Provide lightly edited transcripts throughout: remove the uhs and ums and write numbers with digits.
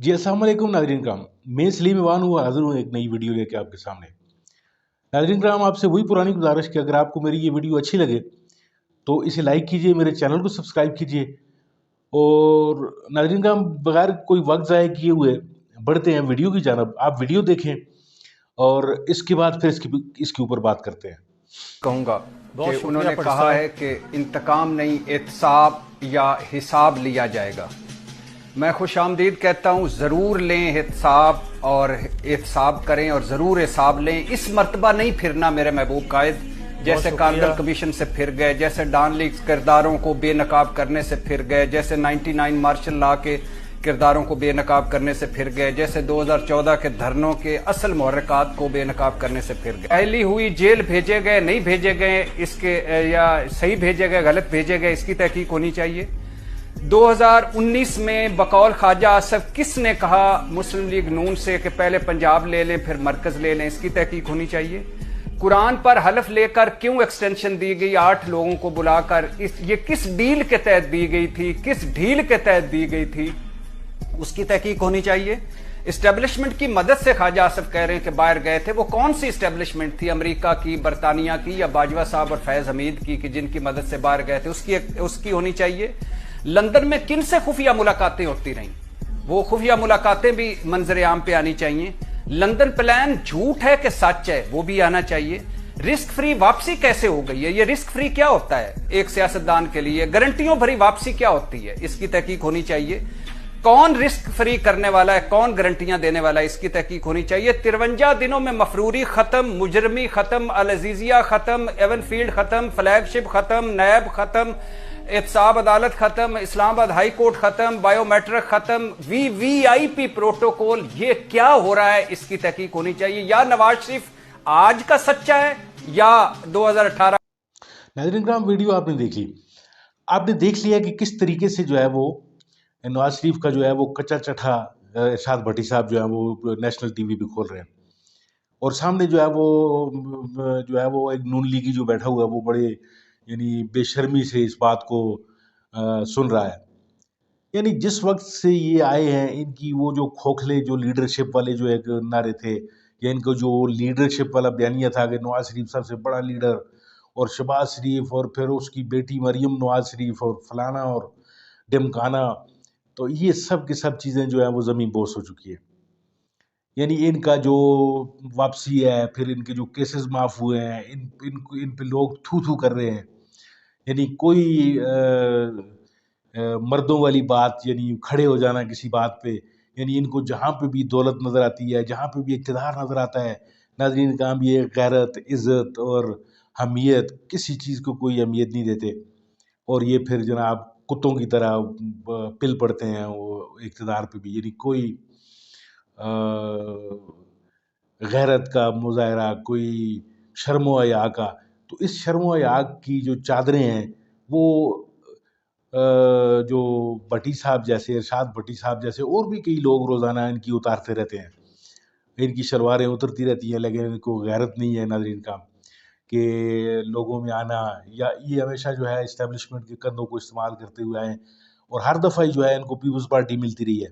जी अस्सलाम वालेकुम नाज़रीन कराम, मैं सलीम ईवान हुआ हाज़िर हूँ एक नई वीडियो लेके आपके सामने। नाज़रीन कराम, आपसे वही पुरानी गुजारिश कि अगर आपको मेरी ये वीडियो अच्छी लगे तो इसे लाइक कीजिए, मेरे चैनल को सब्सक्राइब कीजिए और नाज़रीन कराम बगैर कोई वक्त ज़ाया किए हुए बढ़ते हैं वीडियो की जानब। आप वीडियो देखें और इसके बाद फिर इसके ऊपर बात करते हैं। कहूँगा कि बहुत शुक्रिया उन्होंने पट कहा साहब। है कि इंतकाम नहीं एहतसाब या हिसाब लिया जाएगा। मैं खुश आमदीद कहता हूँ, ज़रूर लें एहतसाब और एहतसाब करें और ज़रूर हिसाब लें। इस मर्तबा नहीं फिरना मेरे महबूब कायद, जैसे कारगिल कमीशन से फिर गए, जैसे डॉन लीग किरदारों को बेनकाब करने से फिर गए, जैसे 99 मार्शल लॉ के किरदारों को बेनकाब करने से फिर गए, जैसे 2014 के धरनों के असल मुहर्रिकात को बेनकाब करने से फिर गए। पहली हुई जेल भेजे गए नहीं भेजे गए इसके, या सही भेजे गए गलत भेजे गए, इसकी तहकीक होनी चाहिए। 2019 में बकौल ख्वाजा आसफ किसने कहा मुस्लिम लीग नून से कि पहले पंजाब ले लें फिर मरकज ले लें, इसकी तहकीक होनी चाहिए। कुरान पर हलफ लेकर क्यों एक्सटेंशन दी गई 8 लोगों को बुलाकर, ये किस डील के तहत दी गई थी, किस ढील के तहत दी गई थी, उसकी तहकीक होनी चाहिए। इस्टेब्लिशमेंट की मदद से ख्वाजा आसफ कह रहे हैं कि बाहर गए थे, वो कौन सी इस्टेब्लिशमेंट थी, अमेरिका की, बरतानिया की या बाजवा साहब और फैज हमीद की कि जिनकी मदद से बाहर गए थे, उसकी होनी चाहिए। लंदन में किन से खुफिया मुलाकातें होती रहीं, वो खुफिया मुलाकातें भी मंजर आम पे आनी चाहिए। लंदन प्लान झूठ है कि सच है, वो भी आना चाहिए। रिस्क फ्री वापसी कैसे हो गई है, ये रिस्क फ्री क्या होता है एक सियासतदान के लिए, गारंटियों भरी वापसी क्या होती है, इसकी तहकीक होनी चाहिए। कौन रिस्क फ्री करने वाला है, कौन गारंटियां देने वाला है, इसकी तहकीक होनी चाहिए। 53 दिनों में मफरूरी खत्म, मुजरमी खत्म, अल अजीजिया खत्म, एवनफील्ड खत्म, फ्लैगशिप खत्म, नैब खत्म, एहतसाब अदालत खत्म, इस्लामाबाद हाई कोर्ट खत्म, बायोमेट्रिक खत्म, वीवीआईपी प्रोटोकॉल, ये क्या हो रहा है, इसकी तहकीक होनी चाहिए। या नवाज शरीफ आज का सच्चा है या 2018। नाज़रीन कराम, वीडियो आपने देख ली, आपने देख लिया कि किस तरीके से जो है वो नवाज शरीफ का जो है वो कच्चा चट्ठा इरशाद भट्टी साहब जो है वो नेशनल टीवी पे खोल रहे हैं और सामने जो है वो एक नून लीगी जो बैठा हुआ है वो बड़े यानी बेशर्मी से इस बात को सुन रहा है। यानी जिस वक्त से ये आए हैं, इनकी वो जो खोखले जो लीडरशिप वाले जो एक नारे थे या इनको जो लीडरशिप वाला बयानिया था कि नवाज शरीफ सबसे बड़ा लीडर और शहबाज शरीफ और फिर उसकी बेटी मरियम नवाज शरीफ और फलाना और ढिमकाना, तो ये सब की सब चीज़ें जो है वो ज़मीन बोस हो चुकी है। यानी इनका जो वापसी है, फिर इनके जो केसेस माफ़ हुए हैं, इन पे लोग थू थू कर रहे हैं। यानी कोई मर्दों वाली बात, यानी खड़े हो जाना किसी बात पे, यानी इनको जहाँ पे भी दौलत नज़र आती है, जहाँ पे भी इक़्तिदार नज़र आता है, नाज़रीन काम ये गैरत, इज़्ज़त और हमियत, किसी चीज़ को कोई अहमियत नहीं देते और ये फिर जनाब कुत्तों की तरह पिल पड़ते हैं वो इक़्तिदार पे भी। यानी कोई गैरत का मुज़ाहरा, कोई शर्म हया का। तो इस शर्म हया की जो चादरें हैं वो जो भट्टी साहब जैसे, इरशाद भट्टी साहब जैसे और भी कई लोग रोज़ाना इनकी उतारते रहते हैं। इनकी शलवारें उतरती रहती हैं लेकिन इनको गैरत नहीं है नाज़रीन का कि लोगों में आना, या ये हमेशा जो है इस्टेब्लिशमेंट के कंधों को इस्तेमाल करते हुए आए और हर दफ़ा ही जो है इनको पीपल्स पार्टी मिलती रही है।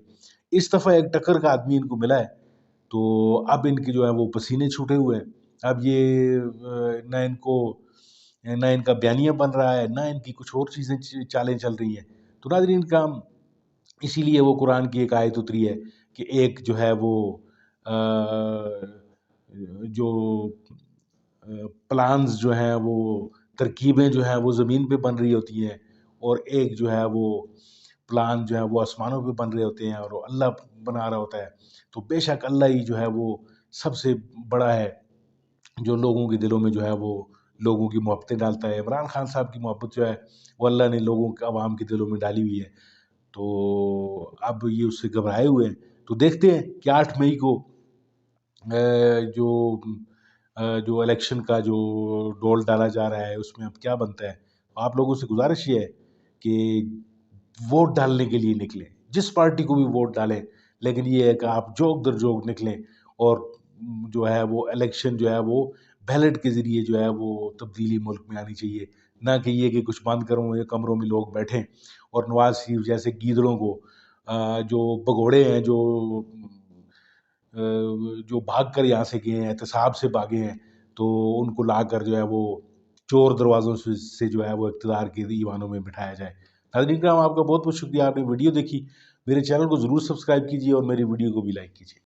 इस दफ़ा एक टक्कर का आदमी इनको मिला है तो अब इनके जो है वो पसीने छूटे हुए हैं। अब ये ना इनका बयानिया बन रहा है, ना इनकी कुछ और चीज़ें चालें चल रही हैं। तो नाज़रीन का इसीलिए वो कुरान की एक आयत उतरी है कि एक जो है वो जो प्लान्स जो हैं वो तरकीबें जो हैं वो ज़मीन पे बन रही होती हैं और एक जो है वो प्लान जो है वो आसमानों पे बन रहे होते हैं और वो अल्लाह बना रहा होता है। तो बेशक अल्लाह ही जो है वो सबसे बड़ा है, जो लोगों के दिलों में जो है वो लोगों की मोहब्बतें डालता है। इमरान खान साहब की मोहब्बत जो है वो अल्लाह ने लोगों के अवाम के दिलों में डाली हुई है। तो अब ये उससे घबराए हुए हैं। तो देखते हैं कि 8 मई को जो इलेक्शन का जो डोल डाला जा रहा है उसमें अब क्या बनता है। आप लोगों से गुज़ारिश ये है कि वोट डालने के लिए निकलें, जिस पार्टी को भी वोट डालें, लेकिन ये है कि आप जोक दर जोक निकलें और जो है वो इलेक्शन जो है वो बैलेट के ज़रिए जो है वो तब्दीली मुल्क में आनी चाहिए। ना कि ये कि कुछ बंद कमरों में लोग बैठें और नवाज़ शरीफ जैसे गीदड़ों को جو بگوڑے ہیں جو بھاگ کر یہاں سے گئے ہیں، احتساب سے بھاگے ہیں، تو ان کو لا کر جو ہے وہ چور دروازوں سے جو ہے وہ اقتدار کے ایوانوں میں بٹھایا جائے۔ ناظرین کرام، آپ کا بہت بہت شکریہ، آپ نے ویڈیو دیکھی، میرے چینل کو ضرور سبسکرائب کیجیے اور میری ویڈیو کو بھی لائک کیجیے۔